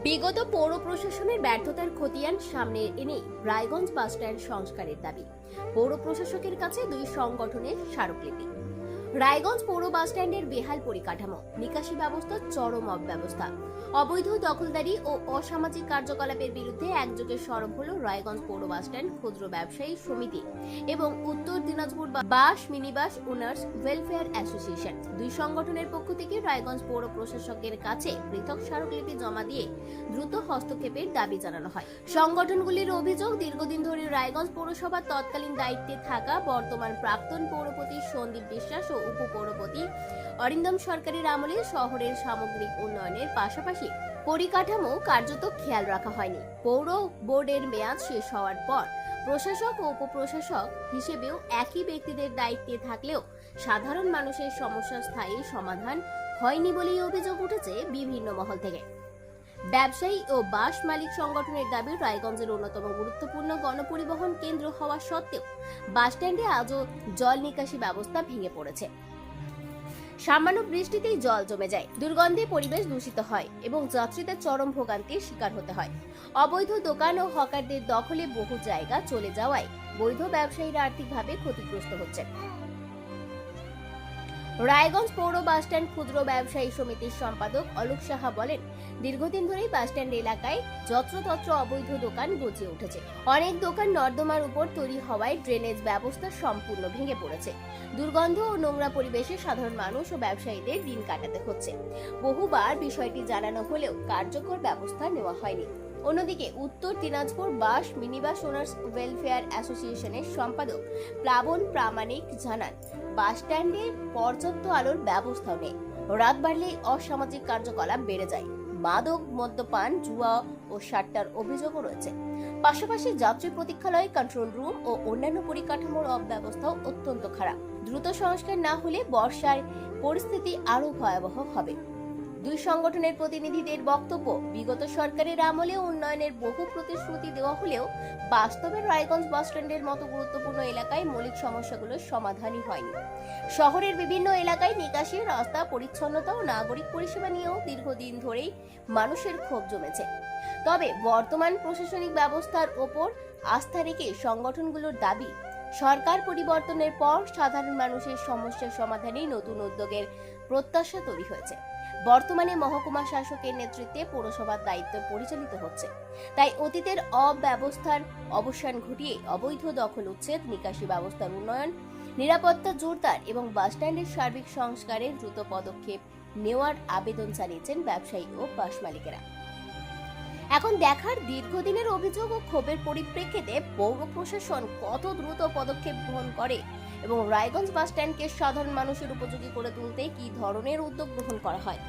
বিগত পৌর প্রশাসনের ব্যর্থতার খতিয়ান সামনে এনে রায়গঞ্জ বাসস্ট্যান্ড সংস্কারের দাবি। পৌর প্রশাসকের কাছে দুই সংগঠনের স্মারকলিপি। রায়গঞ্জ পৌর বাসস্ট্যান্ডের বেহাল পরিকাঠামো, নিকাশি ব্যবস্থা চরম অব্যবস্থা, অবৈধ দখলদারি ও অসামাজিক কার্যকলাপের বিরুদ্ধে একযোগে সরব হল রায়গঞ্জ পৌর বাসস্ট্যান্ড ক্ষুদ্র ব্যবসায়ী সমিতি এবং উত্তর Dinajpur bus minibus owners welfare association. দুই সংগঠনের পক্ষ থেকে রায়গঞ্জ পৌর প্রশাসকের কাছে পৃথক স্মারকলিপি জমা দিয়ে দ্রুত হস্তক্ষেপের দাবি জানানো হয়। সংগঠনগুলির অভিযোগ, দীর্ঘদিন ধরে রায়গঞ্জ পৌরসভার তৎকালীন দায়িত্বে থাকা বর্তমান প্রাক্তন পৌরপতি সন্দীপ বিশ্বাস ও উপপৌরপতি অরিন্দম সরকারের আমলে শহরের সামগ্রিক উন্নয়নের পাশাপাশি পরিকাঠামো কার্যত খেয়াল রাখা হয়নি। পৌর বোর্ডের মেয়াদ শেষ হওয়ার পর প্রশাসক ও উপপ্রশাসক হিসেবেও একই ব্যক্তিদের দায়িত্বে থাকলেও সাধারণ মানুষের সমস্যার স্থায়ী সমাধান হয়নি বলেই অভিযোগ উঠেছে বিভিন্ন মহল থেকে। ব্যবসায়ী ও বাস মালিক সংগঠনের দাবি, রায়গঞ্জের অন্যতম গুরুত্বপূর্ণ গণপরিবহন কেন্দ্র হওয়া সত্ত্বেও বাসস্ট্যান্ডে আজও জল নিকাশি ব্যবস্থা ভেঙে পড়েছে। সামান্য বৃষ্টিতেই জল জমে যায়, দুর্গন্ধে পরিবেশ দূষিত হয় এবং যাত্রীদের চরম ভোগান্তির শিকার হতে হয়। অবৈধ দোকান ও হকারদের দখলে বহু জায়গা চলে যাওয়ায় বৈধ ব্যবসায়ীরা আর্থিকভাবে ক্ষতিগ্রস্ত হচ্ছে। রায়গঞ্জ পৌর বাসস্ট্যান্ড ক্ষুদ্র ব্যবসায়ী সমিতির সম্পাদক অলোক সাহা বলেন, দীর্ঘদিন ধরেই বাসস্ট্যান্ড এলাকায় যত্রতত্র অবৈধ দোকান গজিয়ে উঠেছে। অনেক দোকান নর্দমার উপর তৈরি হওয়ায় ড্রেনেজ ব্যবস্থা সম্পূর্ণ ভেঙে পড়েছে। দুর্গন্ধ ও নোংরা পরিবেশে সাধারণ মানুষ ও ব্যবসায়ীদের দিন কাটাতে হচ্ছে। বহুবার বিষয়টি জানানো হলেও কার্যকর ব্যবস্থা নেওয়া হয়নি। অন্যদিকে উত্তর Dinajpur bus minibus owners welfare অ্যাসোসিয়েশনের সম্পাদক প্লাবন প্রামাণিক জানান, বাসস্ট্যান্ডে পর্যাপ্ত আলোর ব্যবস্থাও নেই। রাত বাড়লেই অসামাজিক কার্যকলাপ বেড়ে যায়। মাদক, মদ্যপান, জুয়া ও সাট্টার অভিযোগও রয়েছে। পাশাপাশি যাত্রী প্রতীক্ষালয়, কন্ট্রোল রুম ও অন্যান্য পরিকাঠামোর অব্যবস্থাও অত্যন্ত খারাপ। দ্রুত সংস্কার না হলে বর্ষায় পরিস্থিতি আরো ভয়াবহ হবে। দুই সংগঠনের প্রতিনিধিদের বক্তব্য, বিগত সরকারের আমলে উন্নয়নের বহু প্রতিশ্রুতি দেওয়া হলেও বাস্তবে রায়গঞ্জ বাসস্ট্যান্ডের মতো গুরুত্বপূর্ণ এলাকায় মৌলিক সমস্যাগুলোর সমাধানই হয়নি। শহরের বিভিন্ন এলাকায় নিকাশি, রাস্তা, পরিচ্ছন্নতা ও নাগরিক পরিষেবা নিয়েও দীর্ঘদিন ধরেই মানুষের ক্ষোভ জমেছে। তবে বর্তমান প্রশাসনিক ব্যবস্থার ওপর আস্থা রেখে সংগঠনগুলোর দাবি, সরকার পরিবর্তনের পর সাধারণ মানুষের সমস্যার সমাধানে নতুন উদ্যোগের প্রত্যাশা তৈরি হয়েছে। বর্তমানে মহকুমা শাসকের নেতৃত্বে পৌরসভার দায়িত্ব পরিচালিত হচ্ছে। তাই অতীতের অব্যবস্থার অবসান ঘটিয়ে অবৈধ দখল উচ্ছেদ, নিকাশি ব্যবস্থার উন্নয়ন, নিরাপত্তা জোরদার এবং বাসস্ট্যান্ডের সার্বিক সংস্কারে দ্রুত পদক্ষেপ নেওয়ার আবেদন জানিয়েছেন ব্যবসায়ী ও বাস মালিকেরা। এখন দেখার, দীর্ঘদিনের অভিযোগ ও ক্ষোভের পরিপ্রেক্ষিতে পৌর প্রশাসন কত দ্রুত পদক্ষেপ গ্রহণ করে এবং রায়গঞ্জ বাসস্ট্যান্ডকে সাধারণ মানুষের উপযোগী করে তুলতে কি ধরনের উদ্যোগ গ্রহণ করা হয়।